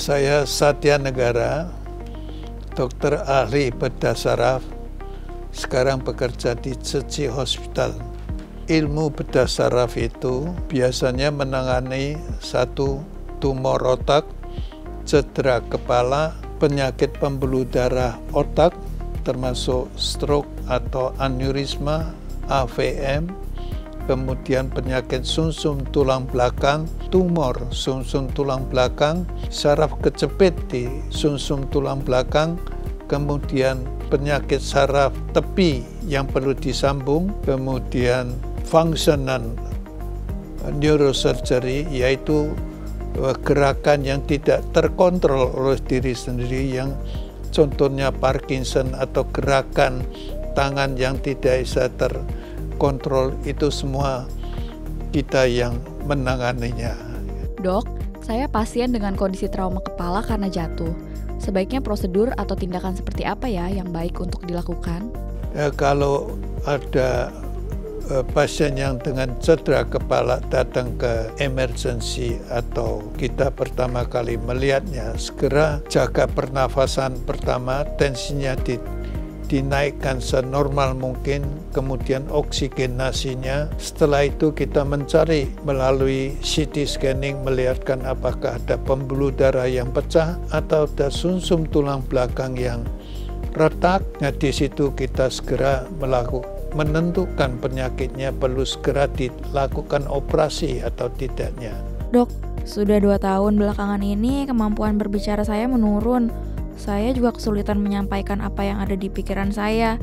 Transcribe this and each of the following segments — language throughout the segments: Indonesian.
Saya Satya Negara, dokter ahli bedah saraf, sekarang bekerja di CC Hospital. Ilmu bedah saraf itu biasanya menangani satu tumor otak, cedera kepala, penyakit pembuluh darah otak, termasuk stroke atau aneurisma, AVM, kemudian penyakit sumsum tulang belakang, tumor sumsum tulang belakang, saraf kejepit di sumsum tulang belakang, kemudian penyakit saraf tepi yang perlu disambung, kemudian functional neurosurgery, yaitu gerakan yang tidak terkontrol oleh diri sendiri, yang contohnya Parkinson atau gerakan tangan yang tidak bisa terkontrol, itu semua kita yang menanganinya. Dok, saya pasien dengan kondisi trauma kepala karena jatuh. Sebaiknya prosedur atau tindakan seperti apa ya yang baik untuk dilakukan? Kalau ada pasien yang dengan cedera kepala datang ke emergency atau kita pertama kali melihatnya, segera jaga pernafasan pertama, tensinya dinaikkan senormal mungkin, kemudian oksigenasinya. Setelah itu kita mencari melalui CT scanning, melihatkan apakah ada pembuluh darah yang pecah atau ada sumsum tulang belakang yang retak. Nah, di situ kita segera menentukan penyakitnya, perlu segera dilakukan operasi atau tidaknya. Dok, sudah 2 tahun belakangan ini kemampuan berbicara saya menurun. Saya juga kesulitan menyampaikan apa yang ada di pikiran saya.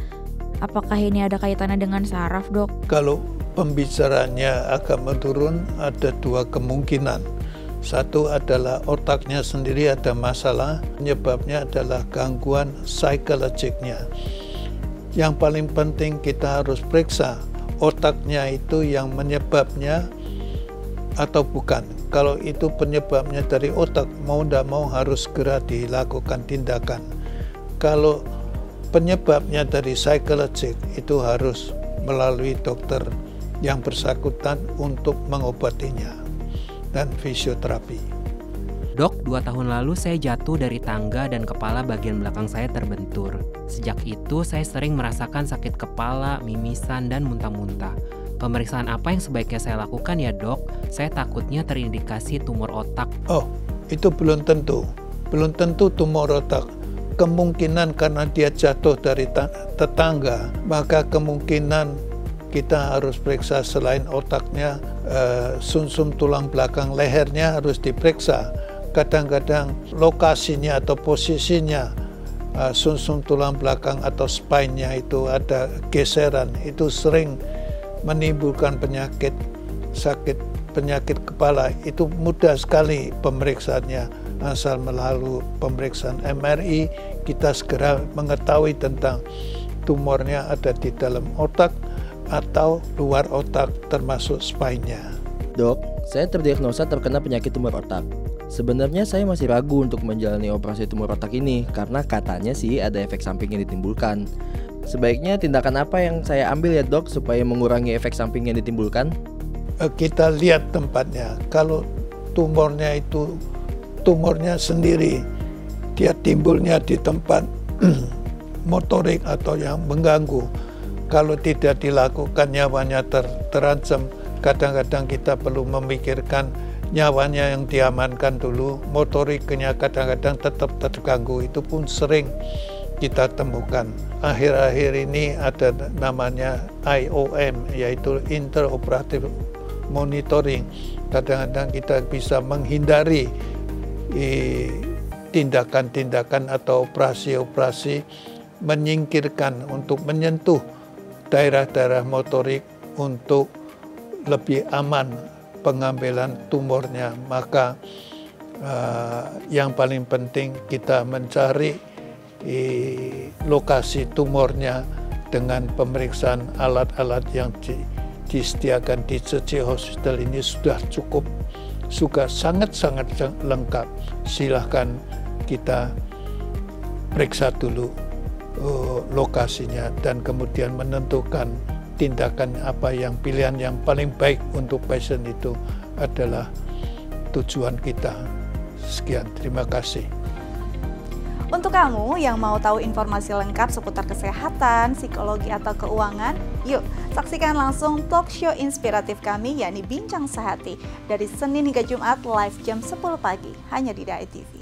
Apakah ini ada kaitannya dengan saraf, Dok? Kalau pembicaraannya agak menurun, ada 2 kemungkinan. Satu adalah otaknya sendiri ada masalah, penyebabnya adalah gangguan psikologiknya. Yang paling penting kita harus periksa otaknya itu yang menyebabnya atau bukan. Kalau itu penyebabnya dari otak, mau tidak mau harus segera dilakukan tindakan. Kalau penyebabnya dari psikologik, itu harus melalui dokter yang bersangkutan untuk mengobatinya dan fisioterapi. Dok, 2 tahun lalu saya jatuh dari tangga dan kepala bagian belakang saya terbentur. Sejak itu saya sering merasakan sakit kepala, mimisan, dan muntah-muntah. Pemeriksaan apa yang sebaiknya saya lakukan ya dok? Saya takutnya terindikasi tumor otak. Oh, itu belum tentu. Belum tentu tumor otak. Kemungkinan karena dia jatuh dari tetangga, maka kemungkinan kita harus periksa selain otaknya, sumsum tulang belakang lehernya harus diperiksa. Kadang-kadang lokasinya atau posisinya sumsum tulang belakang atau spine-nya itu ada geseran, itu sering menimbulkan penyakit kepala. Itu mudah sekali pemeriksaannya, asal melalui pemeriksaan MRI kita segera mengetahui tentang tumornya ada di dalam otak atau luar otak termasuk spine-nya. Dok, saya terdiagnosa terkena penyakit tumor otak. Sebenarnya saya masih ragu untuk menjalani operasi tumor otak ini karena katanya sih ada efek samping yang ditimbulkan. Sebaiknya tindakan apa yang saya ambil ya dok supaya mengurangi efek samping yang ditimbulkan? Kita lihat tempatnya. Kalau tumornya sendiri, dia timbulnya di tempat motorik atau yang mengganggu. Kalau tidak dilakukan, nyawanya terancam. Kadang-kadang kita perlu memikirkan nyawanya yang diamankan dulu. Motoriknya kadang-kadang tetap terganggu. Itu pun sering kita temukan. Akhir-akhir ini ada namanya IOM, yaitu Interoperative Monitoring. Kadang-kadang kita bisa menghindari tindakan-tindakan atau operasi-operasi, menyingkirkan untuk menyentuh daerah-daerah motorik untuk lebih aman pengambilan tumornya. Maka yang paling penting kita mencari lokasi tumornya dengan pemeriksaan alat-alat yang disediakan di CC Hospital ini sudah cukup, juga sangat-sangat lengkap. Silahkan kita periksa dulu lokasinya dan kemudian menentukan tindakan apa yang pilihan yang paling baik untuk pasien itu adalah tujuan kita. Sekian, terima kasih. Untuk kamu yang mau tahu informasi lengkap seputar kesehatan, psikologi, atau keuangan, yuk saksikan langsung talk show inspiratif kami yakni Bincang Sehati dari Senin hingga Jumat live jam 10 pagi hanya di DAI TV.